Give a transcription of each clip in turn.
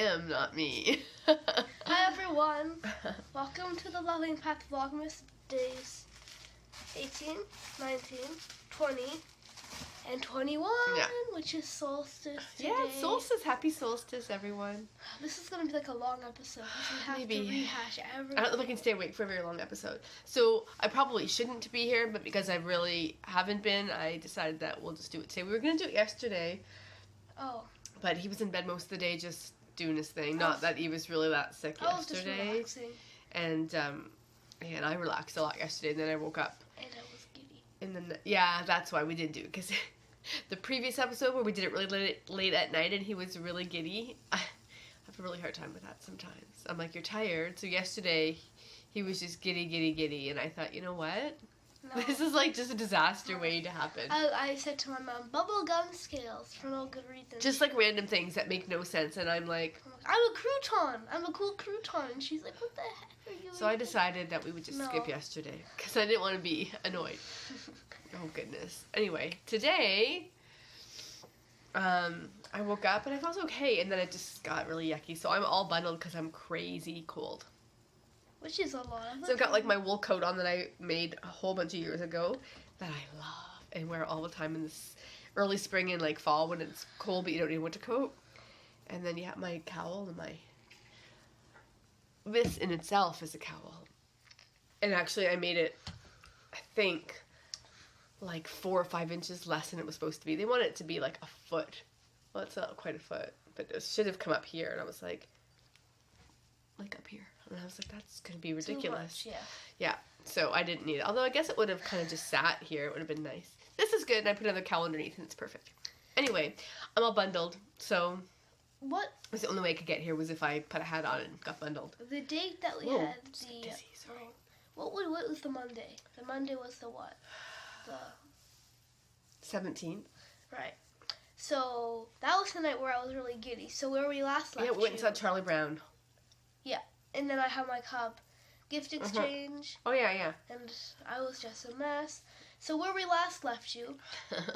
him, not me. Hi everyone, welcome to the Loving Path Vlogmas days 18, 19, 20, and 21, which is solstice today. Yeah, it's solstice. Happy solstice, everyone. This is going to be like a long episode because we have to rehash everything. I don't know if I can stay awake for a very long episode. So I probably shouldn't be here, but because I really haven't been, I decided that we'll just do it today. We were going to do it yesterday. Oh. But he was in bed most of the day just doing his thing. Not that he was really that sick yesterday. I was just relaxing. And I relaxed a lot yesterday, and then I woke up. And I was giddy. And then, yeah, that's why we didn't do it, because the previous episode where we did it really late at night and he was really giddy, I have a really hard time with that sometimes. I'm like, you're tired. So yesterday, he was just giddy, and I thought, you know what? No. This is like just a disaster waiting to happen. I said to my mom, bubblegum scales for no good reason. Just like random things that make no sense, and I'm like, I'm a crouton. I'm a cool crouton. And she's like, what the heck are you So I decided that we would just skip yesterday, because I didn't want to be annoyed. Oh goodness. Anyway, today, I woke up and I felt okay, and then it just got really yucky. So I'm all bundled because I'm crazy cold. Which is a lot. So I've got like my wool coat on that I made a whole bunch of years ago that I love and wear all the time in this early spring and like fall when it's cold but you don't need a winter coat. And then my cowl and this in itself is a cowl. And actually I made it, I think, like 4 or 5 inches less than it was supposed to be. They wanted it to be like a foot. Well, it's not quite a foot, but it should have come up here, and I was like up here. And I was like, that's going to be ridiculous. Too much, yeah. So I didn't need it. Although I guess it would have kind of just sat here. It would have been nice. This is good, and I put another cowl underneath, and it's perfect. Anyway, I'm all bundled, so what was the only way I could get here was if I put a hat on and got bundled. The date that we had the... Dizzy, sorry. What was the Monday? The Monday was the what? The 17th. Right. So that was the night where I was really giddy. So where we last left we went and saw Charlie Brown. Yeah. And then I had my cup gift exchange. Oh, yeah. And I was just a mess. So where we last left you,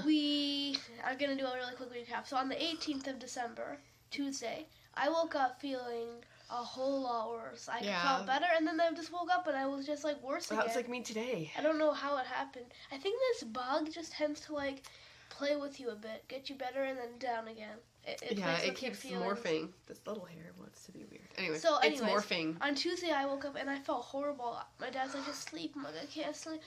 we are going to do a really quick recap. So on the 18th of December, Tuesday, I woke up feeling a whole lot worse. I felt better, and then I just woke up and I was just like worse again. That was like me today. I don't know how it happened. I think this bug just tends to like play with you a bit, get you better, and then down again. It keeps morphing. This little hair wants to be weird. Anyway, it's morphing. On Tuesday, I woke up and I felt horrible. My dad's like, just sleep. I'm like, I can't sleep.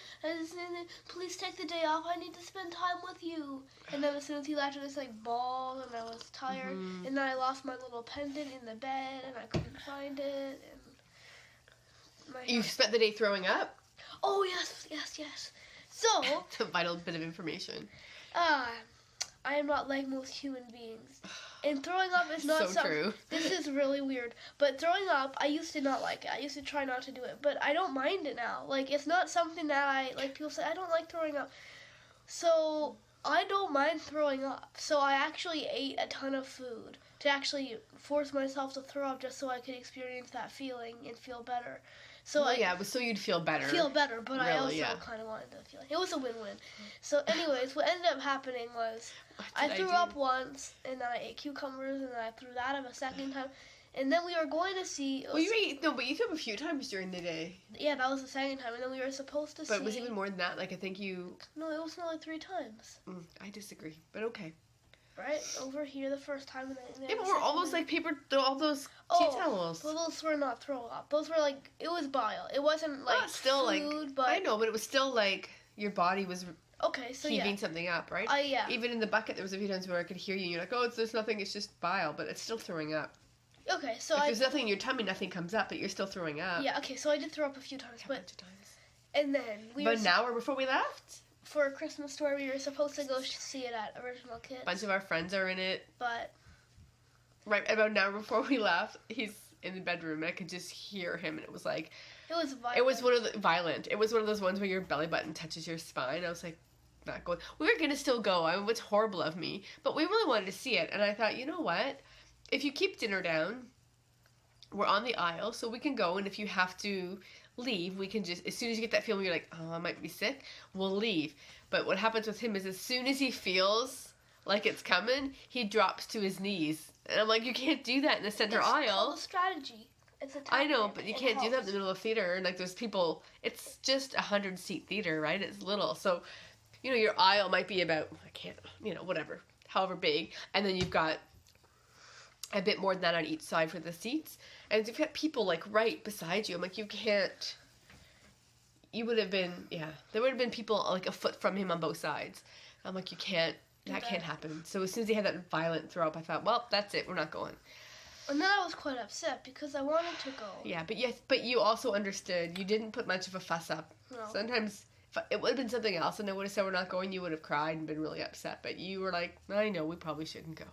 Please take the day off. I need to spend time with you. And then as soon as he left, I just like bawled and I was tired. Mm-hmm. And then I lost my little pendant in the bed and I couldn't find it. And you spent the day throwing up? Oh, yes. So. It's a vital bit of information. I am not like most human beings. And throwing up is not so true. This is really weird. But throwing up, I used to not like it. I used to try not to do it. But I don't mind it now. Like, it's not something that people say, I don't like throwing up. So, I don't mind throwing up. So, I actually ate a ton of food to actually force myself to throw up just so I could experience that feeling and feel better. So so you'd feel better. But really, I also kind of wanted to feel it. It was a win-win. So anyways, what ended up happening was I threw up once, and then I ate cucumbers, and then I threw that up a second time. And then we were going to see... but you threw up a few times during the day. Yeah, that was the second time, and then we were supposed to see... But it was even more than that. Like, I think you... No, it was not like 3 times. I disagree, but okay. Right? Over here the first time. And then but we're almost like all those tea towels. Well, those were not throw up. Those were like, it was bile. It wasn't like still food, but... I know, but it was still like your body was heaving yeah. something up, right? Yeah. Even in the bucket, there was a few times where I could hear you. You're like, oh, there's nothing, it's just bile, but it's still throwing up. Okay, so if there's nothing in your tummy, nothing comes up, but you're still throwing up. Yeah, okay, so I did throw up a few times, a bunch of times. And then But an hour before we left? For a Christmas store, we were supposed to go see it at Original Kids. A bunch of our friends are in it. But... Right, about an hour before we left, he's in the bedroom, and I could just hear him, and it was like... It was violent. It was violent. It was one of those ones where your belly button touches your spine. I was like, not going... We were going to still go. I mean, it's horrible of me. But we really wanted to see it, and I thought, you know what? If you keep dinner down, we're on the aisle, so we can go, and if you have to... leave, we can just, as soon as you get that feeling you're like, oh, I might be sick, we'll leave. But what happens with him is as soon as he feels like it's coming, he drops to his knees. And I'm like, you can't do that in the center It's aisle. called a strategy. It's a I know, tactic. but you It can't do that in helps. the middle of a theater. And like, there's people. It's just 100-seat theater, right? It's little, so you know your aisle might be about whatever, however big, and then you've got a bit more than that on each side for the seats, and you've got people like right beside you. I'm like, you can't. You would have been, there would have been people like a foot from him on both sides. I'm like, you can't. That can't happen. So as soon as he had that violent throw up, I thought, well, that's it. We're not going. And then I was quite upset because I wanted to go. Yeah, but you also understood. You didn't put much of a fuss up. No. Sometimes if it would have been something else and I would have said we're not going, you would have cried and been really upset. But you were like, I know, we probably shouldn't go.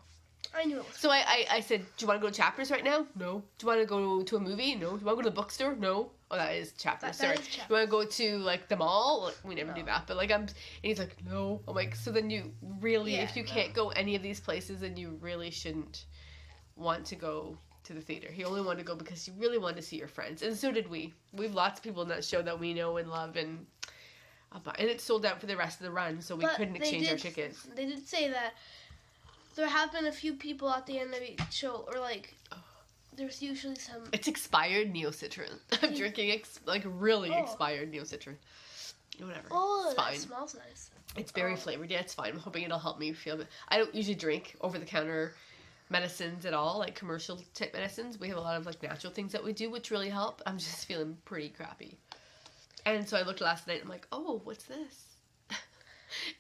I knew it was. So I said, do you want to go to Chapters right now? No. Do you want to go to a movie? No. Do you want to go to the bookstore? No. Oh, that is Chapters. Sorry. That is Chapters. Do you want to go to like the mall? Like, we never No. do that. But like and he's like, no. I'm like, so then you really, if you can't go any of these places, then you really shouldn't want to go to the theater. He only wanted to go because he really wanted to see your friends, and so did we. We have lots of people in that show that we know and love, and it sold out for the rest of the run, so we couldn't exchange our tickets. They did say that there have been a few people at the end of each show, or like there's usually some. It's expired Neocitrin. I'm drinking really expired Neocitrin. Whatever. Oh, it's fine. That smells nice. It's berry flavored. Yeah, it's fine. I'm hoping it'll help me feel it. I don't usually drink over the counter medicines at all, like commercial type medicines. We have a lot of like natural things that we do which really help. I'm just feeling pretty crappy. And so I looked last night and I'm like, oh, what's this?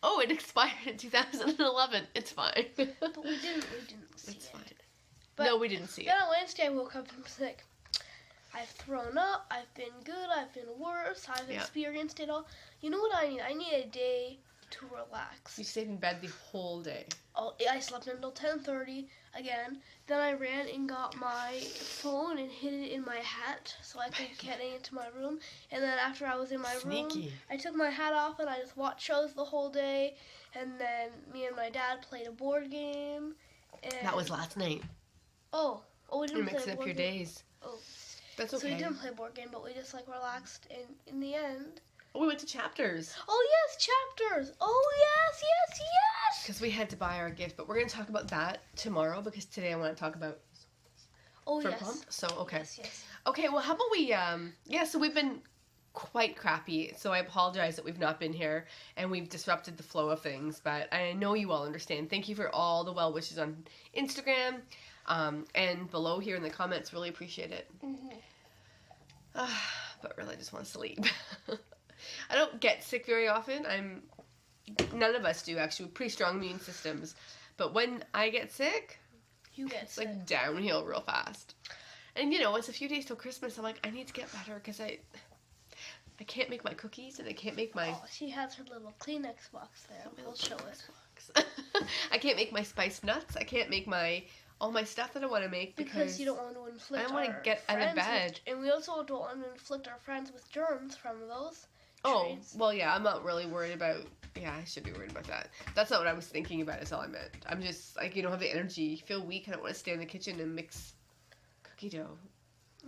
Oh, it expired in 2011. It's fine. But we didn't see It's it. fine. But no, we didn't see it. Then on Wednesday I woke up and was like, I've thrown up, I've been good, I've been worse, I've experienced it all. You know what I need? I need a day to relax. You stayed in bed the whole day. Oh, I slept until 10:30 again. Then I ran and got my phone and hid it in my hat so I could get into my room. And then after I was in my room, I took my hat off and I just watched shows the whole day. And then me and my dad played a board game. And That was last night. Oh, we didn't You're play mixing a up board your game. days. Oh. That's okay. So we didn't play a board game, but we just like relaxed. And in the end. Oh, we went to Chapters. Oh yes, Chapters. Oh yes. Because we had to buy our gift, but we're going to talk about that tomorrow because today I want to talk about Pump. So, okay. Yes. Okay, well, how about we, so we've been quite crappy, so I apologize that we've not been here and we've disrupted the flow of things, but I know you all understand. Thank you for all the well wishes on Instagram and below here in the comments. Really appreciate it. Mm-hmm. But really, I just want to sleep. I don't get sick very often. None of us do, actually. Pretty strong immune systems. But when I get sick, You get it's sick. like downhill real fast. And it's a few days till Christmas. I'm like, I need to get better because I can't make my cookies and I can't make my... Oh, she has her little Kleenex box there. We'll show it. I can't make my spiced nuts. I can't make all my stuff that I want to make because you don't want to inflict I don't want to get out of bed. And we also don't want to inflict our friends with germs from those treats. Well, yeah, I'm not really worried about... Yeah, I should be worried about that. That's not what I was thinking about, is all I meant. I'm just, like, you don't have the energy. You feel weak. I don't want to stay in the kitchen and mix cookie dough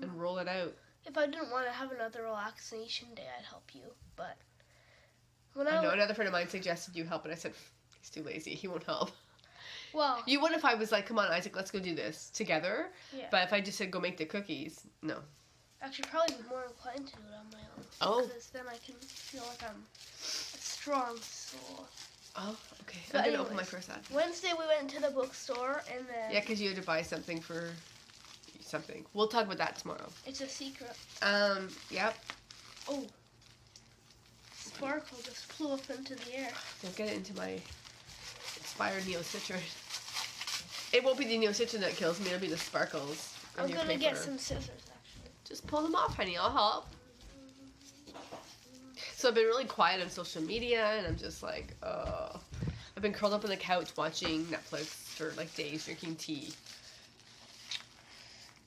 and roll it out. If I didn't want to have another relaxation day, I'd help you. But when I know another friend of mine suggested you help, and I said, he's too lazy. He won't help. Well... You would if I was like, come on, Isaac, let's go do this together. Yeah. But if I just said, go make the cookies, no. Actually, probably be more inclined to do it on my own. Oh. Because then I can feel like I'm a strong soul. Oh, okay. But I'm going to open my anyways, first ad. Wednesday we went to the bookstore and then... Yeah, because you had to buy something for something. We'll talk about that tomorrow. It's a secret. Yep. Oh. Sparkle just flew up into the air. Don't get it into my expired Neocitrin. It won't be the Neocitrin that kills me, it'll be the sparkles. I'm going to get some scissors, actually. Just pull them off, honey. I'll help. So I've been really quiet on social media, and I'm just like, oh. I've been curled up on the couch watching Netflix for like days, drinking tea.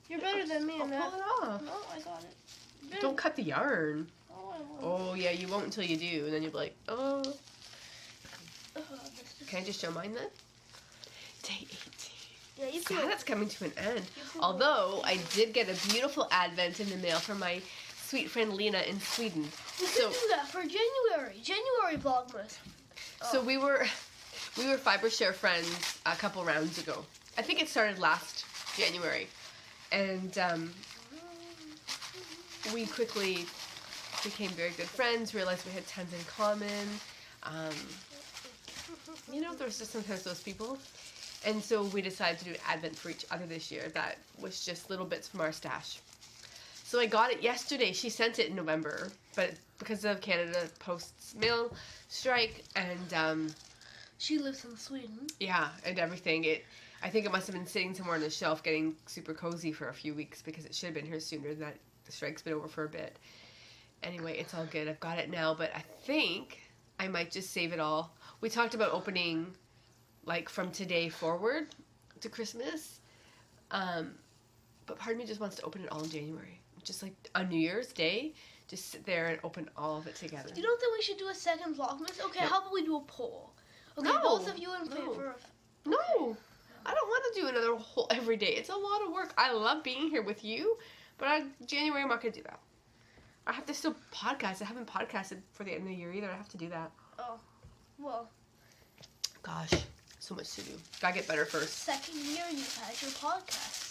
You're better than me in that. Pull it off. No, I got it. Don't cut the yarn. Oh, I won't. Oh, yeah, you won't until you do, and then you'll be like, oh. This Can I just show mine then? Day 18. Yeah, you Sad can. it's coming to an end. can Although I did get a beautiful advent in the mail from my sweet friend Lena in Sweden. We can do that for January. January Vlogmas. So we were We were Fiber Share friends a couple rounds ago. I think it started last January. And we quickly became very good friends, realized we had tons in common. There's just sometimes those people. And so we decided to do an Advent for each other this year. That was just little bits from our stash. So I got it yesterday. She sent it in November, but because of Canada Post's mail strike and she lives in Sweden. Yeah, and everything. I think it must have been sitting somewhere on the shelf getting super cozy for a few weeks because it should have been here sooner. That the strike's been over for a bit. Anyway, it's all good. I've got it now, but I think I might just save it all. We talked about opening like from today forward to Christmas. But part of me just wants to open it all in January. Just like on New Year's Day, just sit there and open all of it together. You don't think we should do a second Vlogmas? Okay, Yep. how about we do a poll? Okay, No, both of you in favor of... No, I don't want to do another whole every day. It's a lot of work. I love being here with you, but January I'm not going to do that. I have to still podcast. I haven't podcasted for the end of the year either. I have to do that. Oh, well. Gosh, so much to do. Gotta get better first. Second year you've had your podcast.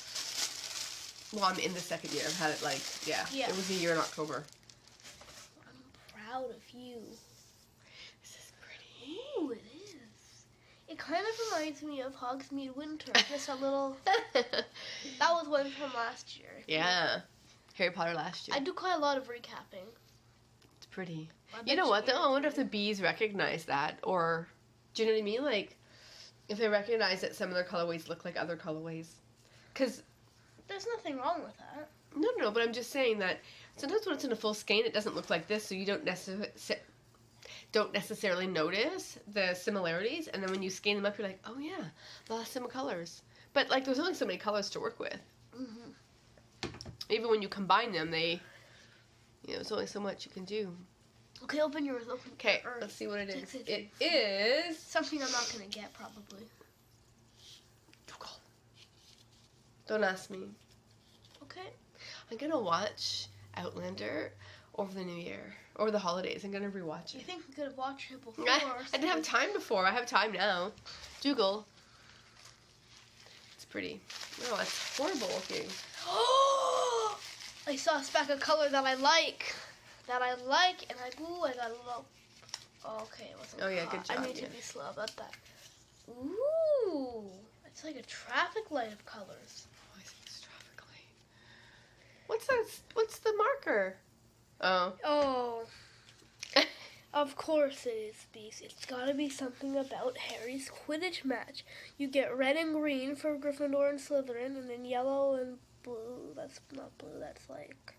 Well, I'm in the second year. I've had it Yeah. It was a year in October. I'm proud of you. This is pretty. Ooh, it is. It kind of reminds me of Hogsmeade Winter. Just a little... That was one from last year. Yeah. Harry Potter last year. I do quite a lot of recapping. It's pretty. I You bet know what, do. though? I wonder if the bees recognize that. Or, do you know what I mean? Like, if they recognize that some of their colorways look like other colorways. Because... There's nothing wrong with that. No, but I'm just saying that sometimes when it's in a full skein, it doesn't look like this, so you don't necessarily notice the similarities, and then when you skein them up, you're like, oh yeah, a lot of similar colors. But, like, there's only so many colors to work with. Mm-hmm. Even when you combine them, there's only so much you can do. Okay, open yours. Okay, Or- let's see what it is. Six, It is... Something I'm not going to get, probably. Don't ask me. Okay. I'm going to watch Outlander over the New Year. Over the holidays. I'm going to rewatch You it. think you could have watched it before? I didn't have time before. I have time now. Dougal. It's pretty. No, it's horrible looking. Oh! I saw a speck of color that I like. And I got a little... Oh, okay, it wasn't Oh, yeah, caught. good job, I need to yeah. be slow about that. Ooh! It's like a traffic light of colors. Oh, I think it's traffic light. What's that? What's the marker? Oh. Oh. Of course it is, Beast. It's gotta be something about Harry's Quidditch match. You get red and green for Gryffindor and Slytherin, and then yellow and blue. That's not blue, that's like...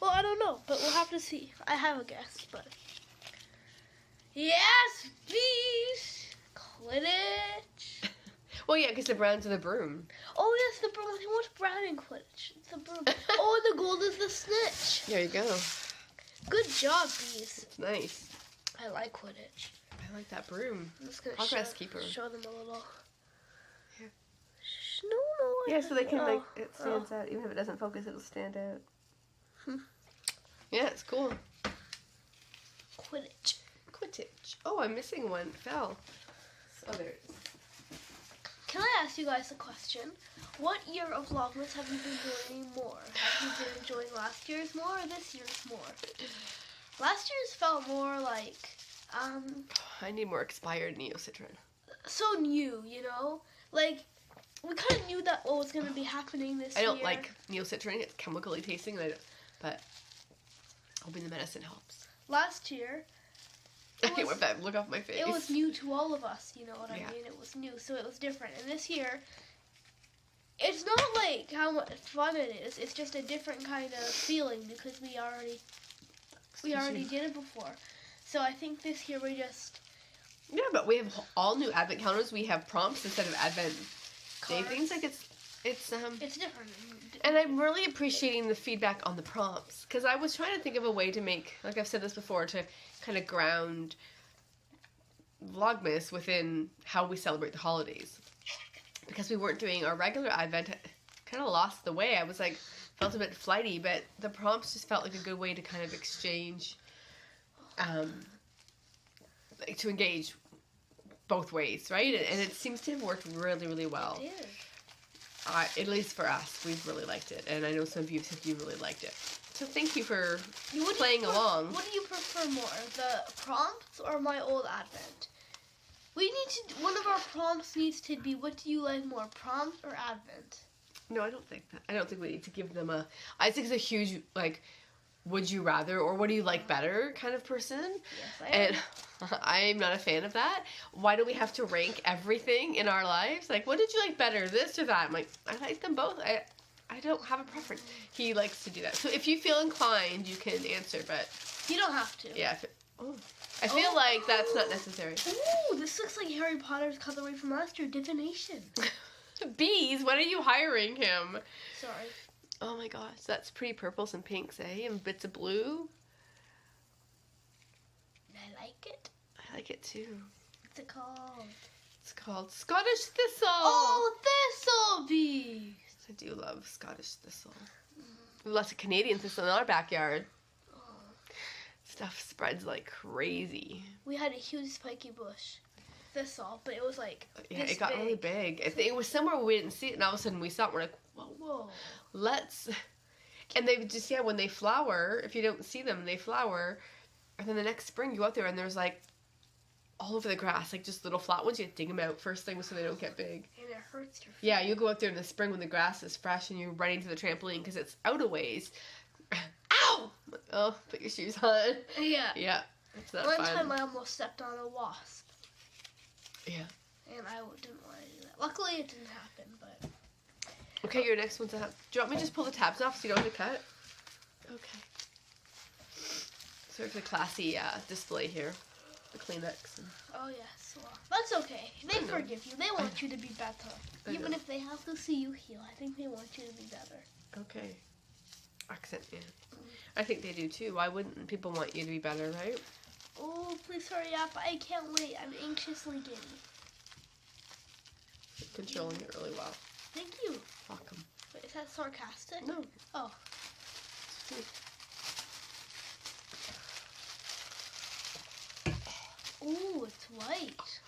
Well, I don't know, but we'll have to see. I have a guess, but... Yes, Beast! Quidditch! Well, yeah, because the brown's are the broom. Oh, yes, the brown. What's brown in Quidditch? It's the broom. Oh, and the gold is the snitch. There you go. Good job, Beast. It's nice. I like Quidditch. I like that broom. I'm just gonna Hogwarts keeper. show them a little. Here. Shh, no. Yeah, so they can, oh. like, it stands out. Even if it doesn't focus, it'll stand out. Yeah, it's cool. Quidditch. Quidditch. Oh, I'm missing one. It fell. Oh, there it is. Can I ask you guys a question? What year of Vlogmas have you been enjoying more? Have you been enjoying last year's more or this year's more? Last year's felt more like, I need more expired Neocitrin. so new, you know? Like, we kind of knew that what was going to be happening this I year. don't like Neocitrin. It's chemically tasting, but hoping the medicine helps. Last year, I can't wipe that look off my face. it was new to all of us, you know what I Yeah. mean? It was new, so it was different. And this year, it's not like how much fun it is. It's just a different kind of feeling because we already did it before. So I think this year we just... Yeah, but we have all new advent calendars. We have prompts instead of advent day Cards. things. Like it's It's different. and I'm really appreciating the feedback on the prompts because I was trying to think of a way to make, like I've said this before, to kind of ground Vlogmas within how we celebrate the holidays. Because we weren't doing our regular advent, kind of lost the way. I was like, felt a bit flighty, but the prompts just felt like a good way to kind of exchange, like to engage both ways, right? And it seems to have worked really, really well. It did. At least for us, we've really liked it, and I know some of you said you really liked it. So thank you for playing along. What do you prefer more, the prompts or my old advent? One of our prompts needs to be, what do you like more, prompt or advent? No, I don't think that. I don't think we need to give them I think it's a huge, like, would you rather or what do you like better kind of person. Yes, I am. And I'm not a fan of that. Why do we have to rank everything in our lives? Like, what did you like better, this or that? I'm like, I like them both. I don't have a preference. He likes to do that. So if you feel inclined, you can answer, but... You don't have to. Yeah. I feel like that's not necessary. Ooh, this looks like Harry Potter's colorway from last year, Divination. Bees, when are you hiring him? Sorry. Oh my gosh, that's pretty purples and pinks, eh? And bits of blue. I like it. I like it too. What's it called? It's called Scottish Thistle. Oh, thistle bees. I do love Scottish thistle. Lots of Canadian thistle in our backyard. Oh. Stuff spreads like crazy. We had a huge spiky bush. Thistle, but it was like It got really big. It was somewhere we didn't see it, and all of a sudden we saw it. We're like, whoa. And they just, when they flower, if you don't see them, they flower. And then the next spring you go out there and there's like all over the grass, like just little flat ones. You have to dig them out first thing so they don't get big. And it hurts your feet. Yeah, you go out there in the spring when the grass is fresh and you're running to the trampoline because it's out a ways. Ow! Oh, put your shoes on. Yeah. Yeah, it's not One fun. time I almost stepped on a wasp. Yeah. And I didn't want to do that. Luckily it didn't happen, but... Okay, your next one's up. Do you want me to just pull the tabs off so you don't have to cut? Okay. Sort of a classy display here. The Kleenex. Oh, yes. Well, that's okay. They forgive you. They want you to be better. Even if they have to see you heal, I think they want you to be better. Okay. Accent, yeah. I think they do too. Why wouldn't people want you to be better, right? Oh, please hurry up. I can't wait. I'm anxiously giddy. You're controlling it really well. Thank you. Welcome. Wait, is that sarcastic? No. Oh. Ooh, it's white.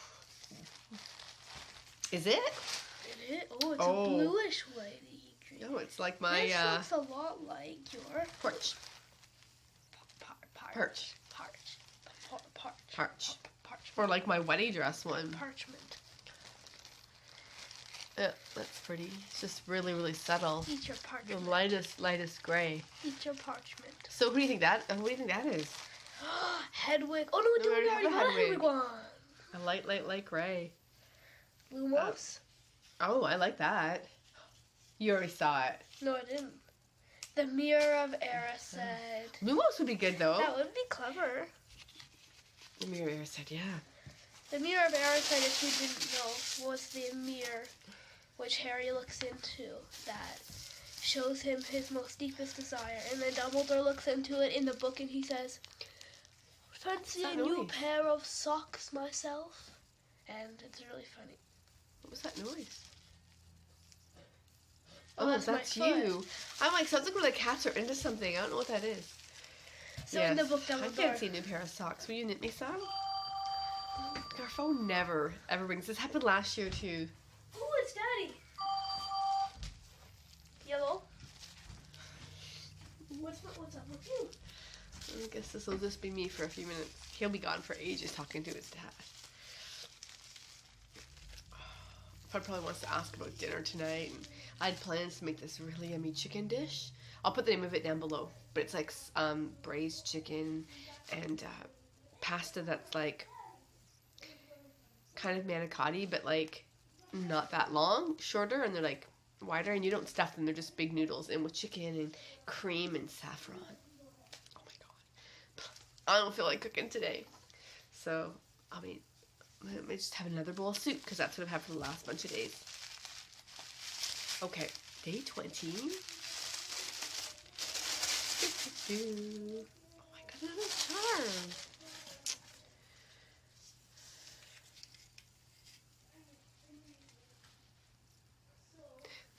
Is it? Is it? Oh, it's a bluish whitey green. No, it's like my This looks a lot like your porch. Perch. Or like my wedding dress one. Parchment. Yeah, that's pretty. It's just really, really subtle. Eat your parchment. The lightest gray. Eat your parchment. So who do you think that? What do you think that is? Hedwig. Oh no, we already got a Hedwig one. A light gray. Lumos. Oh, I like that. You already saw it. No, I didn't. The Mirror of Erised. Lumos would be good though. That would be clever. The Mirror of Erised, yeah. The Mirror of Erised, if you didn't know, was the mirror which Harry looks into that shows him his most deepest desire. And then Dumbledore looks into it in the book and he says, "Fancy a new pair of socks myself." And it's really funny. What was that noise? Oh, that's you. I'm like, sounds like when the cats are into something. I don't know what that is. So in the book, Dumbledore. I can't see a new pair of socks. Will you knit me some? Our phone never, ever rings. This happened last year too. Oh, it's Daddy. Yellow. What's up with you? I guess this will just be me for a few minutes. He'll be gone for ages talking to his dad. Fred probably wants to ask about dinner tonight. And I had plans to make this really yummy chicken dish. I'll put the name of it down below. But it's like braised chicken and pasta that's like kind of manicotti, but like not that long, shorter, and they're like wider, and you don't stuff them. They're just big noodles, and with chicken and cream and saffron. Oh my god. I don't feel like cooking today. So, I mean, I might just have another bowl of soup, because that's what I've had for the last bunch of days. Okay, day 20. Oh my god, another charm.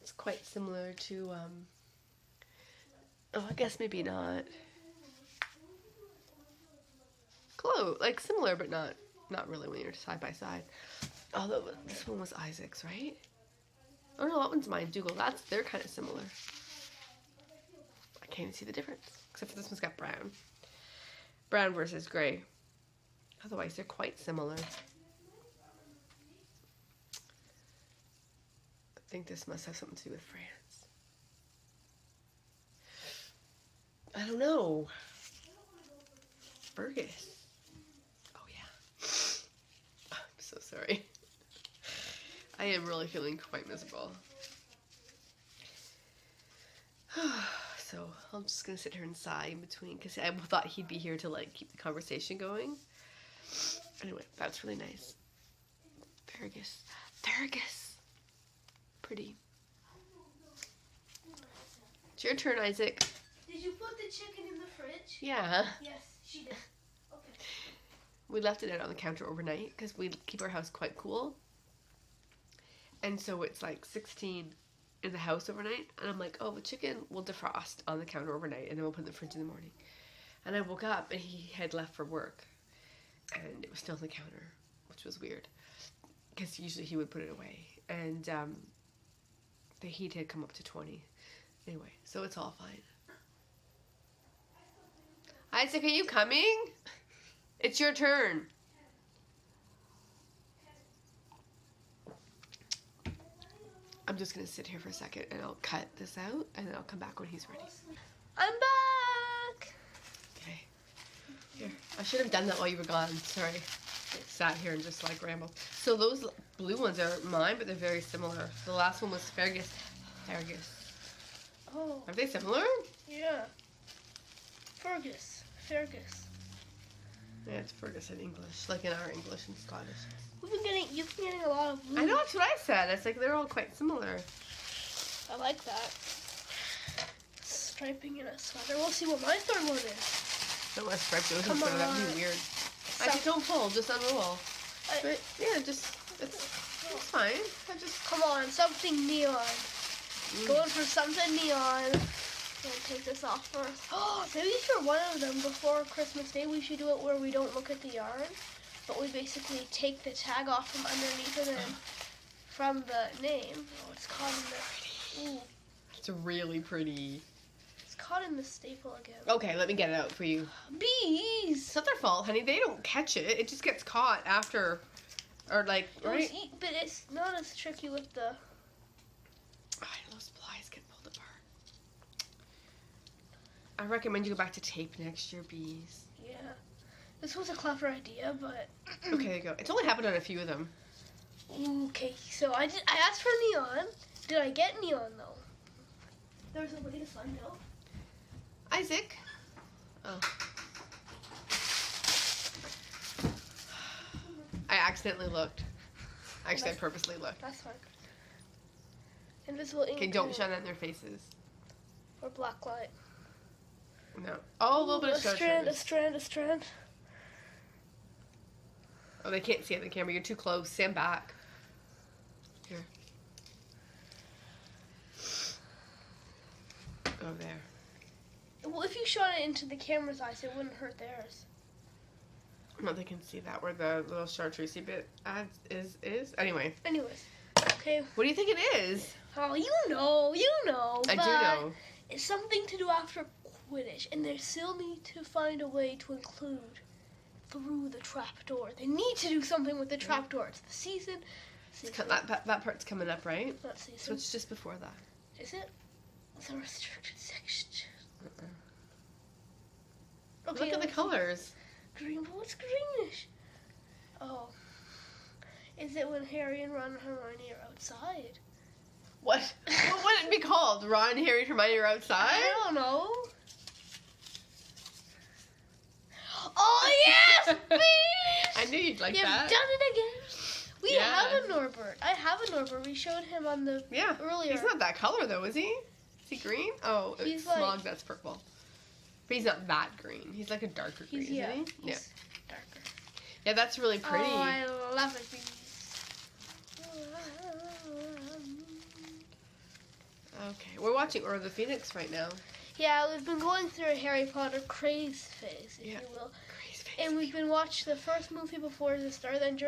It's quite similar to, oh, I guess maybe not. Close, like similar, but not. Not really when you're side by side. Although this one was Isaac's, right? Oh no, that one's mine. Dougal. They're kind of similar. I can't even see the difference. Except for this one's got brown. Brown versus gray. Otherwise, they're quite similar. I think this must have something to do with France. I don't know. Fergus. Oh yeah. I'm so sorry. I am really feeling quite miserable. So I'm just gonna sit here and sigh in between because I thought he'd be here to like keep the conversation going. Anyway, that's really nice. Fergus. Fergus. Pretty. It's your turn, Isaac. Did you put the chicken in the fridge? Yeah. Yes, she did. Okay. We left it out on the counter overnight because we keep our house quite cool. And so it's like 16 in the house overnight. And I'm like, oh, the chicken will defrost on the counter overnight and then we'll put it in the fridge in the morning. And I woke up and he had left for work. And it was still on the counter, which was weird. Because usually he would put it away. And the heat had come up to 20. Anyway, so it's all fine. Isaac, are you coming? It's your turn. I'm just going to sit here for a second and I'll cut this out and then I'll come back when he's ready. I'm back! Okay. Here. I should have done that while you were gone. Sorry. I sat here and just like rambled. So those blue ones are mine, but they're very similar. The last one was Fergus. Fergus. Oh. Are they similar? Yeah. Fergus. Yeah, it's Fergus in English, like in our English and Scottish. You've been getting a lot of blue. I know, that's what I said. It's like they're all quite similar. I like that. Striping in a sweater. We'll see what my third one is. Don't want to stripe those Come in front. That would on. be weird. Actually, don't pull, just unroll. But yeah, it's fine. I just Come on, something neon. Going for something neon. Gonna take this off first. Oh, maybe for one of them before Christmas Day, we should do it where we don't look at the yarn, but we basically take the tag off from underneath it and from the name. Oh, it's caught in the. Ooh, It's really pretty. it's caught in the staple again. Okay, let me get it out for you. Bees. It's not their fault, honey. They don't catch it. It just gets caught after, or like, right? But it's not as tricky with the. Those plies get pulled apart. I recommend you go back to tape next year, bees. Yeah. This was a clever idea, but. Okay, there you go. It's only happened on a few of them. Okay, so I asked for neon. Did I get neon though? There's a way to find out. Isaac. Oh. I accidentally looked. Actually, I purposely looked. That's fine. Invisible ink. Okay, don't shine on their faces. Or black light. No. Oh, a little bit of a strand. Oh, they can't see it in the camera. You're too close. Stand back. Here. Go there. Well, if you shot it into the camera's eyes, it wouldn't hurt theirs. No, they can see that where the little chartreusey bit is. Anyway. Anyways, okay. What do you think it is? Oh, you know. I do know. It's something to do after Quidditch, and they still need to find a way to include through the trapdoor. They need to do something with the trapdoor. It's the season. That part's coming up, right? Not season. So it's just before that. Is it? It's a restricted section. Okay, look at the colors. Green, but what's greenish? Oh. Is it when Harry and Ron and Hermione are outside? What? What would it be called? Ron, Harry, Hermione are outside? I don't know. Oh, yes! Please! I knew you'd like You've that. done it again. We Yeah. have a Norbert. I have a Norbert. We showed him on the earlier. He's not that color, though, is he? Is he green? Oh, He's it's like- Smog, that's purple. But he's not that green. He's like a darker green, isn't he? He's darker. Yeah, that's really pretty. Oh, I love it. Okay, we're watching Order of the Phoenix right now. Yeah, we've been going through a Harry Potter craze phase, if Yeah. you will. Crazy And we've been watching the first movie before the start. Then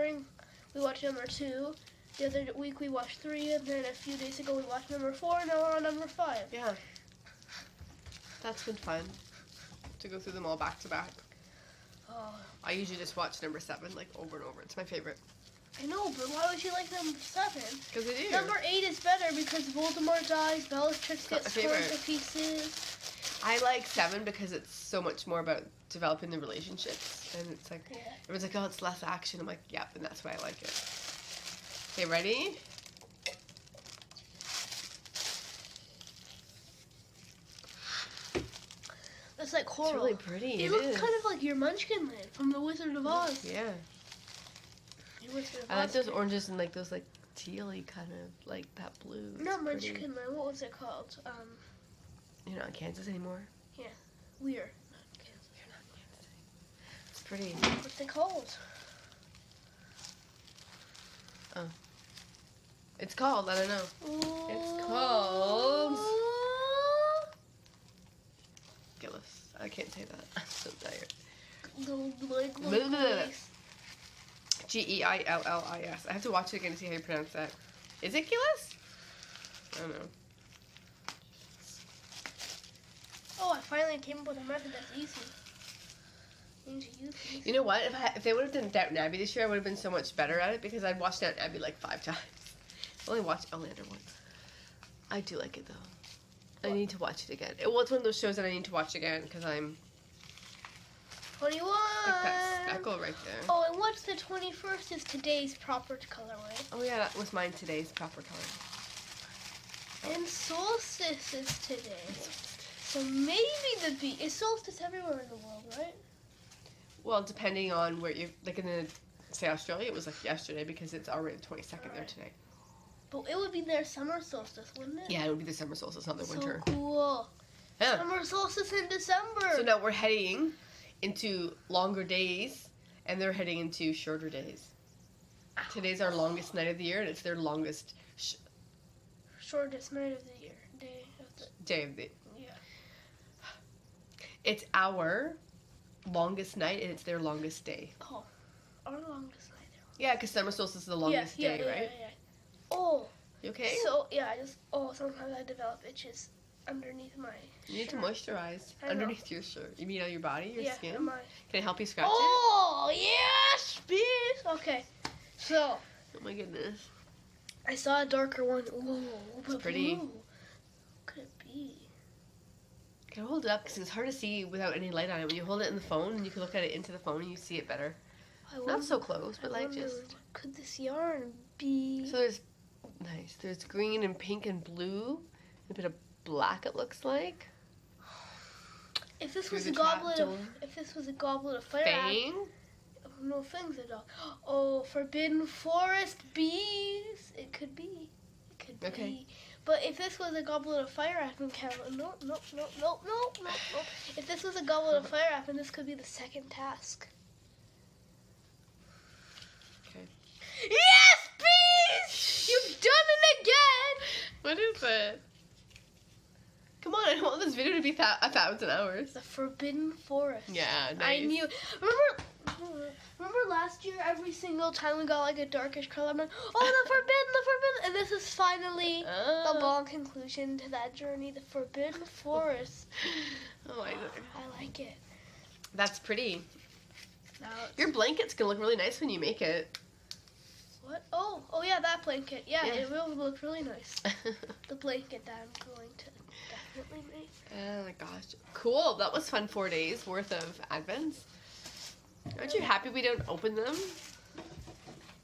we watched number 2. The other week we watched 3, and then a few days ago we watched number 4. And now we're on number 5. Yeah. That's been fun to go through them all back to back. Oh. I usually just watch number 7 like over and over. It's my favorite. I know, but why would you like number 7? Because I do. Number 8 is better because Voldemort dies, Bellatrix gets torn to pieces. I like 7 because it's so much more about developing the relationships, and it's like everyone's like, oh, it's less action. I'm like, yep, and that's why I like it. Okay, ready? It's like coral. It's really pretty. It looks kind of like your Munchkin land from The Wizard of Oz. Yeah. Wizard of I like Oz. those oranges and like those like tealy kind of like that blue. It's Not pretty. Munchkin land. What was it called? You're not in Kansas anymore? We're not in Kansas. You're not in Kansas anymore. It's pretty. What's it called? It's called, I don't know. Ooh. It's called Gillis. I can't say that. I'm so tired. Geillis. I have to watch it again to see how you pronounce that. Is it Gillis? I don't know. Oh, I finally came up with a method that's easy. You know what? If they would have done Downton Abbey this year, I would have been so much better at it because I'd watched Downton Abbey like 5 times. I only watched Outlander once. I do like it though. I need to watch it again. Well, it's one of those shows that I need to watch again because I'm 21. like that speckle right there. Oh, and what's the 21st is today's proper colorway. Oh yeah, that was mine today's proper color. And solstice is today. So maybe it's solstice everywhere in the world, right? Well, depending on where you like in the say Australia, it was like yesterday because it's already the 22nd there today. But it would be their summer solstice, wouldn't it? Yeah, it would be the summer solstice, not the winter. So cool. Yeah. Summer solstice in December. So now we're heading into longer days, and they're heading into shorter days. Today's our longest night of the year, and it's their longest shortest night of the year. Day of the. Yeah. It's our longest night, and it's their longest day. Oh, our longest night. Yeah, because summer solstice is the longest day, right? Yeah. Oh. You okay? So sometimes I develop itches underneath my. You need to moisturize underneath your shirt. You mean on your body, your skin? Can I help you scratch it? Oh yes, please. Okay, so. Oh my goodness. I saw a darker one. Ooh, it's pretty. Blue. What could it be? Can I hold it up because it's hard to see without any light on it. When you hold it in the phone, and you can look at it into the phone, and you see it better. Not so close, but like just. What could this yarn be? So there's green and pink and blue, a bit of black. It looks like. If this was a goblet of fire. Fang. No, fangs at all. Oh, forbidden forest bees. It could be. Okay. But if this was a goblet of fire apple, no. If this was a goblet of fire apple, this could be the second task. Okay. Yes, bees! You've done it again! What is it? Come on, I don't want this video to be 1,000 hours. The forbidden forest. Yeah, nice. I knew. Remember last year, every single time we got like a darkish color, I'm like, oh, the forbidden. And this is finally the long conclusion to that journey, the forbidden forest. Oh, I like it. That's pretty. Now your blanket's gonna look really nice when you make it. What? Oh yeah, that blanket. Yeah, it will look really nice. The blanket that I'm going to definitely make. Oh my gosh. Cool. That was fun 4 days worth of Advents. Aren't you happy we don't open them?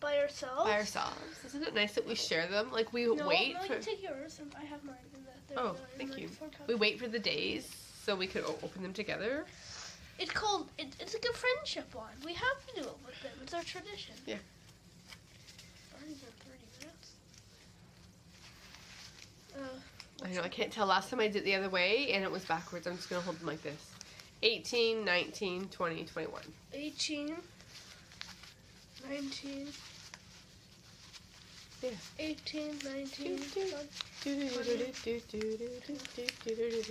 By ourselves? By ourselves. Isn't it nice that we share them? Like we wait for... you take yours and I have mine. Thank you. We wait for the days so we could open them together. It's called, it's like a friendship one. We have to do it with them. It's our tradition. Yeah. Already been 30 minutes. I know, I can't tell. Last time I did it the other way and it was backwards. I'm just going to hold them like this. 18, 19, 20, 21. 18, 19, yeah. 18, 19, 20.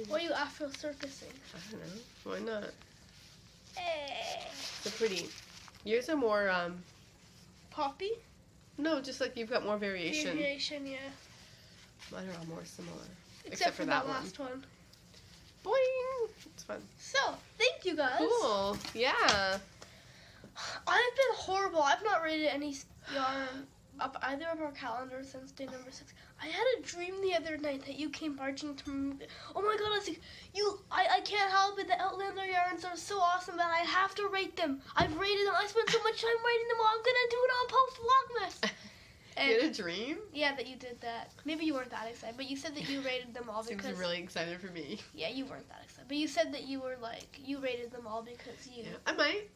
Why are you Afro circusing? I don't know. Why not? Hey. They're pretty. Yours are more, Poppy? no, just like you've got more variation. Variation, yeah. Mine are all more similar. Except for that last one. Boing! It's fun. So, thank you guys. Cool. Yeah. I've been horrible. I've not rated any yarn up either of our calendars since day number 6. I had a dream the other night that you came barging to me. Oh my god, I was like, I can't help it. The Outlander yarns are so awesome that I have to rate them. I've rated them. I spent so much time rating them all. I'm going to do it on post-Vlogmas. You had a dream? Yeah, that you did that. Maybe you weren't that excited, but you said that you rated them all because... Seems really excited for me. Yeah, you weren't that excited. But you said that you were like, you rated them all because you... Yeah, I might.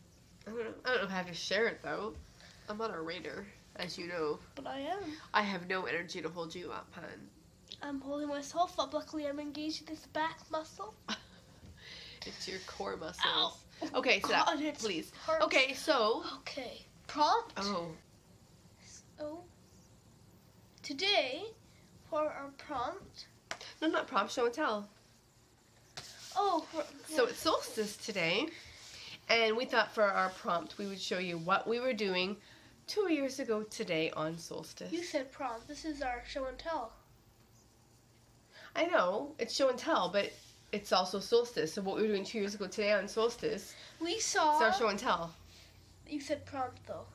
I don't know. I don't know if I have to share it, though. I'm not a rater, as you know. But I am. I have no energy to hold you up, hon. I'm holding myself up. Luckily, I'm engaged in this back muscle. It's your core muscles. Ow. Okay, so God, it please. hurts. Okay, so... Okay. Prompt. Oh. So, today, for our prompt... No, not prompt, show and tell. Oh. So it's solstice today, and we thought for our prompt we would show you what we were doing 2 years ago today on solstice. You said prompt. This is our show and tell. I know, it's show and tell, but it's also solstice. So what we were doing 2 years ago today on solstice We saw... is our show and tell. You said prompt, though.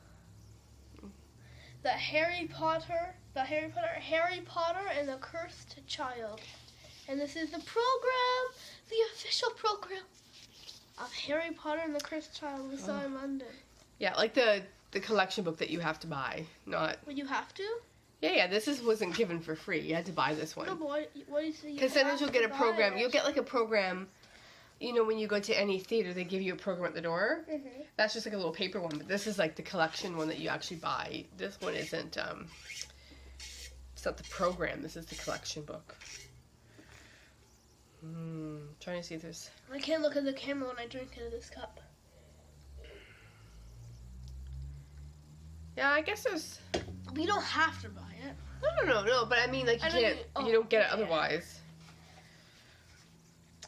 Harry Potter and the Cursed Child. And this is the program, the official program of Harry Potter and the Cursed Child we saw in London. Yeah, like the collection book that you have to buy, not... Would you have to? Yeah, this wasn't given for free. You had to buy this one. No, but what is it? Because sometimes you'll get a program. You'll get like a program, you know, when you go to any theater, they give you a program at the door. Mm-hmm. That's just like a little paper one, but this is like the collection one that you actually buy. This one isn't, it's not the program. This is the collection book. Trying to see if there's... I can't look at the camera when I drink out of this cup. Yeah, I guess there's... We don't have to buy it. No, but I mean, like, you don't get it otherwise.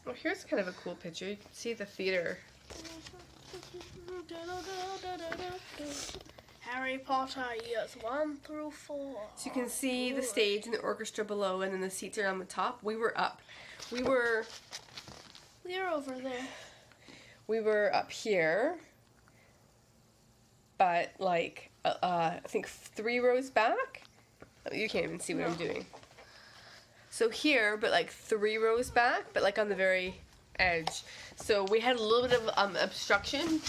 Well, here's kind of a cool picture. You can see the theater. Harry Potter years 1 through 4. So you can see the stage and the orchestra below, and then the seats are on the top. We were up. We were over there. We were up here, but like I think 3 rows back. You can't even see what I'm doing. So here, but like 3 rows back, but like on the very edge. So we had a little bit of obstruction,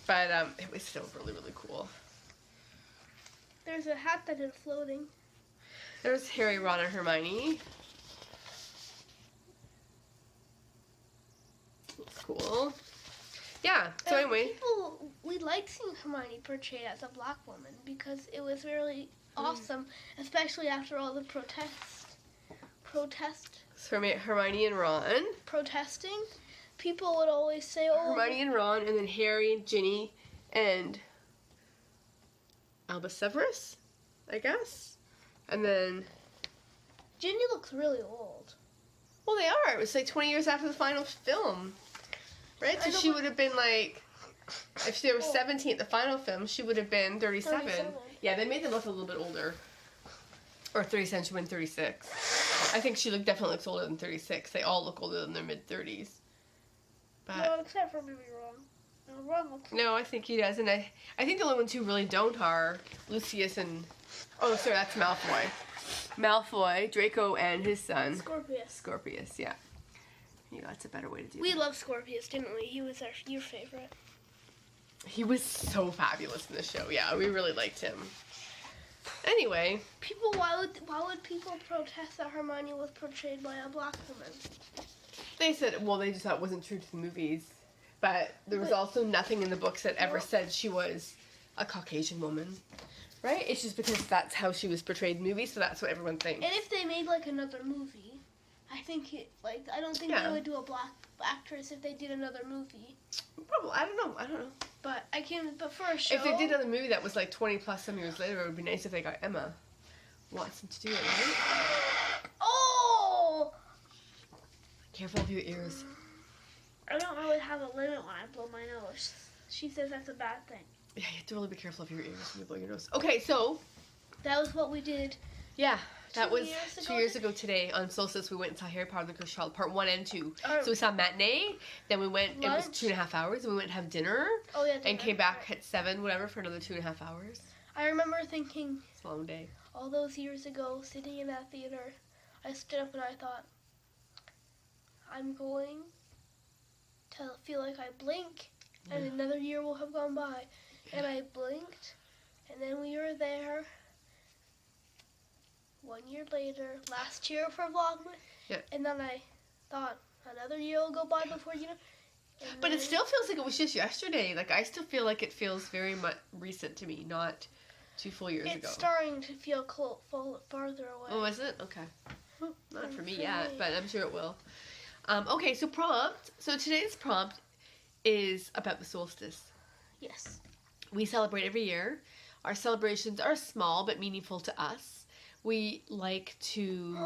but it was still really, really cool. There's a hat that is floating. There's Harry, Ron, and Hermione. Cool. Yeah, so anyway. We liked seeing Hermione portrayed as a black woman because it was really awesome, especially after all the Hermione and Ron. Protesting. People would always say, oh. Hermione and Ron, and then Harry and Ginny and Albus Severus, I guess. And then... Ginny looks really old. Well, they are. It was like 20 years after the final film. Right? So she would have been like... If they were 17 at the final film, she would have been 37. Yeah, they made them look a little bit older. Or 37, she went 36. I think she definitely looks older than 36. They all look older than their mid-30s. But no, except for maybe Ron. No, Ron looks... No, I think he does. And I think the only ones who really don't are Lucius and... Oh, sorry, that's Malfoy. Malfoy, Draco, and his son. Scorpius, yeah. Yeah, that's a better way to do it. We loved Scorpius, didn't we? He was your favorite. He was so fabulous in the show. Yeah, we really liked him. Anyway. Why would people protest that Hermione was portrayed by a black woman? They said, well, they just thought it wasn't true to the movies. But there was also nothing in the books that ever said she was a Caucasian woman. Right? It's just because that's how she was portrayed in movies, so that's what everyone thinks. And if they made, like, another movie, I don't think they would do a black actress if they did another movie. Probably. I don't know. But for a show... If they did another movie that was, like, 20 plus some years later, it would be nice if they got Emma Watson to do it, right? Oh! Careful of your ears. I don't really have a limit when I blow my nose. She says that's a bad thing. Yeah, you have to really be careful of your ears when you blow your nose. Okay, so That was what we did. yeah, that 2 was years 2 ago years ago today on Solstice. We went and saw Harry Potter and the Cursed Child Part 1 and 2. Oh. So we saw matinee, then we went, it was Lunch. 2.5 hours, and we went to have dinner, Oh, yeah. and dinner. came back at 7, whatever, for another 2.5 hours. I remember thinking It's a long day. all those years ago, sitting in that theater, I stood up and I thought, I'm going to feel like I blink, and another year will have gone by. And I blinked, and then we were there. 1 year later, last year for Vlogmas. Yeah. And then I thought, another year will go by before, you know. And But it then- still feels like it was just yesterday. Like, I still feel like it feels very much recent to me, not 2 full years ago. It's starting to feel farther away. Oh, is it? Okay. Not for me For yet, me. but I'm sure it will. Okay, so prompt. So today's prompt is about the solstice. Yes. We celebrate every year. Our celebrations are small but meaningful to us. We like to...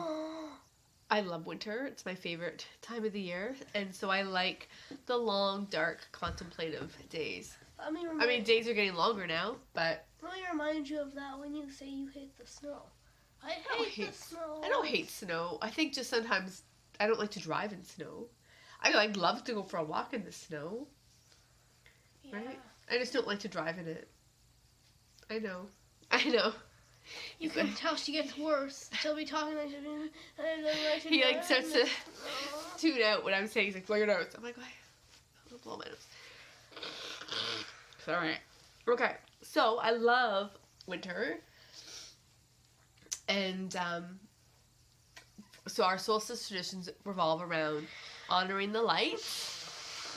I love winter. It's my favorite time of the year. And so I like the long, dark, contemplative days. I mean, days are getting longer now, but let me remind you of that when you say you hate the snow. I don't hate the hate- snow. I don't hate snow. I think just sometimes I don't like to drive in snow. I love to go for a walk in the snow. Yeah. Right? I just don't like to drive in it. I know. I know. You can tell she gets worse. She'll be talking like she'll be... He starts to tune out what I'm saying. He's like, blow your nose. I'm like, why? I'm gonna blow my nose. Sorry. Okay. So I love winter. And so our solstice traditions revolve around honoring the light.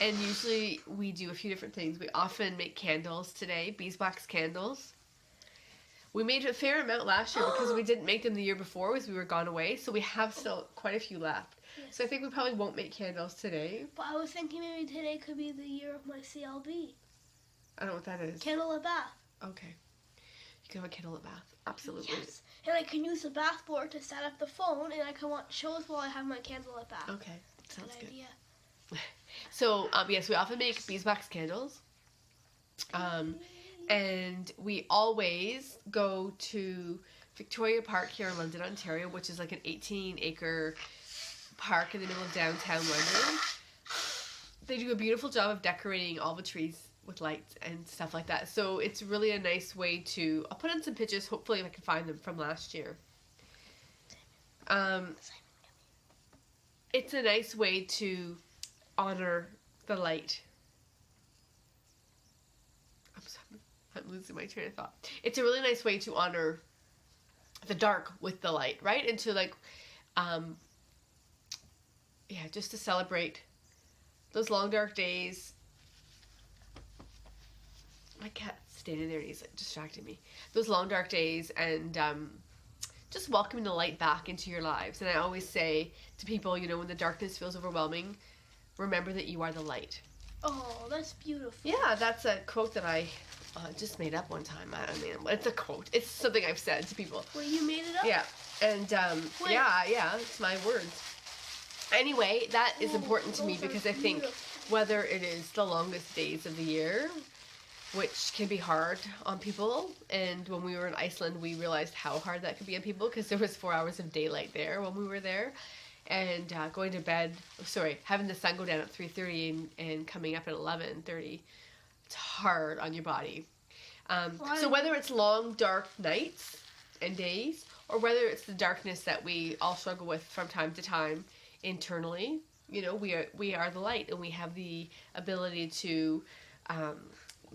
And usually we do a few different things. We often make candles today, beeswax candles. We made a fair amount last year because we didn't make them the year before as we were gone away. So we have still quite a few left. Yes. So I think we probably won't make candles today. But I was thinking maybe today could be the year of my CLB. I don't know what that is. Candle at bath. Okay. You can have a candle at bath. Absolutely. Yes. And I can use the bath board to set up the phone, and I can watch shows while I have my candle at bath. Okay. Sounds good. Idea. So, yes, we often make beeswax candles. And we always go to Victoria Park here in London, Ontario, which is like an 18-acre park in the middle of downtown London. They do a beautiful job of decorating all the trees with lights and stuff like that. So it's really a nice way to... I'll put in some pictures, hopefully if I can find them, from last year. It's a nice way to honor the light. I'm losing my train of thought. It's a really nice way to honor the dark with the light, right? And to just to celebrate those long dark days. My cat's standing there and he's like distracting me. Those long dark days and just welcoming the light back into your lives. And I always say to people, when the darkness feels overwhelming, remember that you are the light. Oh, that's beautiful. Yeah, that's a quote that I just made up one time. I mean, it's a quote. It's something I've said to people. Wait, you made it up? Yeah, and Wait. yeah, it's my words. Anyway, that is important to me those are because I think beautiful. whether it is the longest days of the year, which can be hard on people, and when we were in Iceland, we realized how hard that could be on people because there was 4 hours of daylight there when we were there. And going to bed, having the sun go down at 3:30 and coming up at 11:30, it's hard on your body. So whether it's long, dark nights and days, or whether it's the darkness that we all struggle with from time to time internally, we are the light, and we have the ability to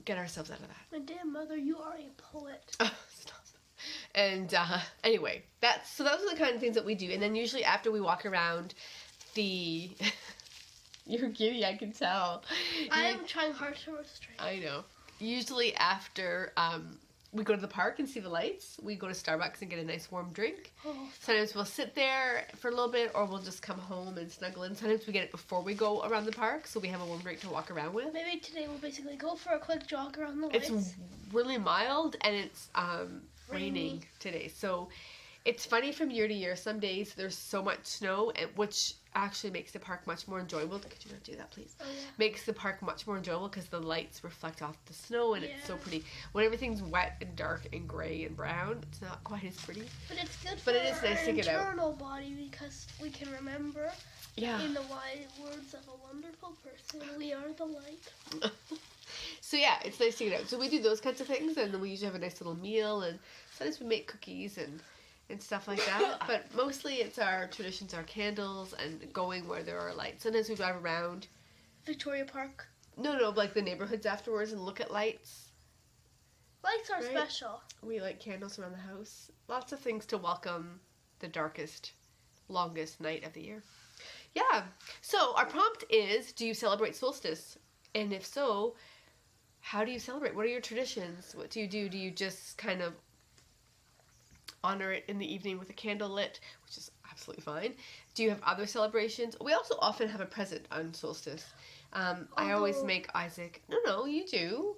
get ourselves out of that. My damn mother, you are a poet. Oh, stop. And anyway, those are the kind of things that we do. And then usually after we walk around the... You're giddy, I can tell. I am trying hard to restrain. I know. Usually after we go to the park and see the lights, we go to Starbucks and get a nice warm drink. Oh, Sometimes we'll sit there for a little bit, or we'll just come home and snuggle in. Sometimes we get it before we go around the park, so we have a warm drink to walk around with. maybe today we'll basically go for a quick jog around the It's lights. really mild, and it's raining today, so It's funny from year to year. Some days there's so much snow, which actually makes the park much more enjoyable. Could you not do that, please? Oh, yeah. Makes the park much more enjoyable because the lights reflect off the snow and it's so pretty. When everything's wet and dark and gray and brown, it's not quite as pretty. But it's good But for it is nice our to get out. internal body because we can remember, Yeah. in the wise words of a wonderful person, we are the light. So yeah, it's nice to get out. So we do those kinds of things, and then we usually have a nice little meal, and sometimes we make cookies and stuff like that. But mostly it's our traditions, our candles, and going where there are lights. Sometimes we drive around. Victoria Park. No, like the neighborhoods afterwards and look at lights. Lights are Right. special. We light candles around the house. Lots of things to welcome the darkest, longest night of the year. Yeah. So our prompt is, do you celebrate solstice? And if so, how do you celebrate? What are your traditions? What do you do? Do you just kind of honor it in the evening with a candle lit, which is absolutely fine? Do you have other celebrations? We also often have a present on solstice. I always make Isaac. No, you do.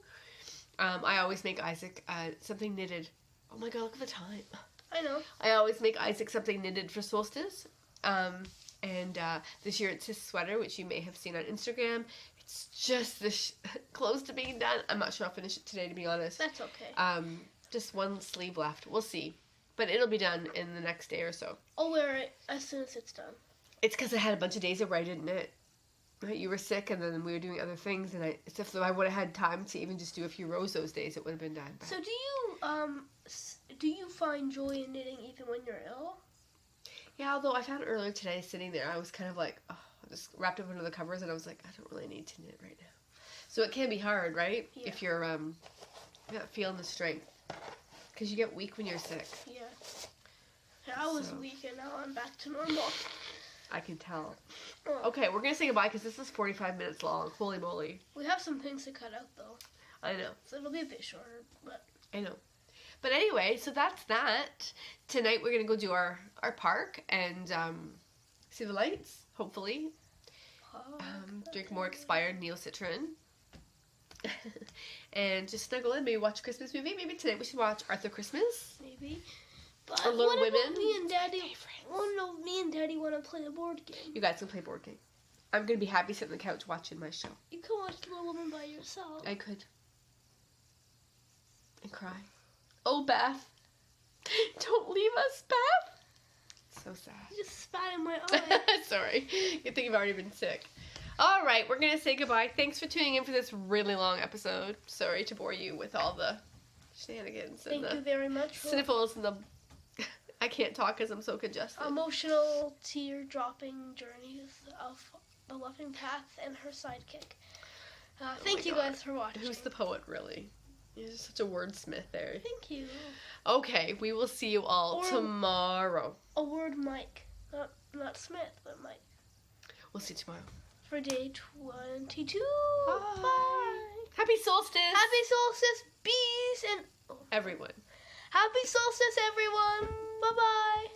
I always make Isaac something knitted. Oh my god, look at the time. I know. I always make Isaac something knitted for solstice. And this year it's his sweater, which you may have seen on Instagram. It's just close to being done. I'm not sure I'll finish it today, to be honest. That's okay. Just one sleeve left. We'll see. But it'll be done in the next day or so. I'll wear it as soon as it's done. It's because I had a bunch of days of where I didn't knit. Right? You were sick, and then we were doing other things, and it's if I would have had time to even just do a few rows those days, it would have been done. But So do you find joy in knitting even when you're ill? yeah, although I found earlier today sitting there, I was kind of like, oh, just wrapped up under the covers, and I was like, I don't really need to knit right now. So it can be hard, right? Yeah. If you're not feeling the strength, because you get weak when you're sick. Yeah. I was So. weak and now I'm back to normal. I can tell. Oh. Okay, we're gonna say goodbye because this is 45 minutes long. Holy moly! We have some things to cut out though, I know. so it'll be a bit shorter. But I know. But anyway, so that's that. Tonight we're going to go do our park and see the lights, hopefully. Drink more expired Neocitrin. And just snuggle in, maybe watch a Christmas movie. Maybe tonight we should watch Arthur Christmas. maybe. But Or Little what Women. about me and Daddy? Me and Daddy want to play a board game. You guys can play board game. I'm going to be happy sitting on the couch watching my show. You can watch Little Woman by yourself. I could. And cry. Oh, Beth. Don't leave us, Beth. So sad. You just spat in my eye. Sorry. You think you've already been sick. All right, we're going to say goodbye. Thanks for tuning in for this really long episode. Sorry to bore you with all the shenanigans and Thank you the very much for sniffles and the... I can't talk because I'm so congested. emotional, tear-dropping journeys of the loving path and her sidekick. Thank you God. guys for watching. Who's the poet, really? You're just such a wordsmith there. Thank you. Okay, we will see you all Or- tomorrow. A word Mike. Not Smith, but Mike. We'll see you tomorrow. For day 22. Bye. Bye. Happy solstice! Happy solstice, bees, and everyone. happy solstice, everyone. Bye-bye.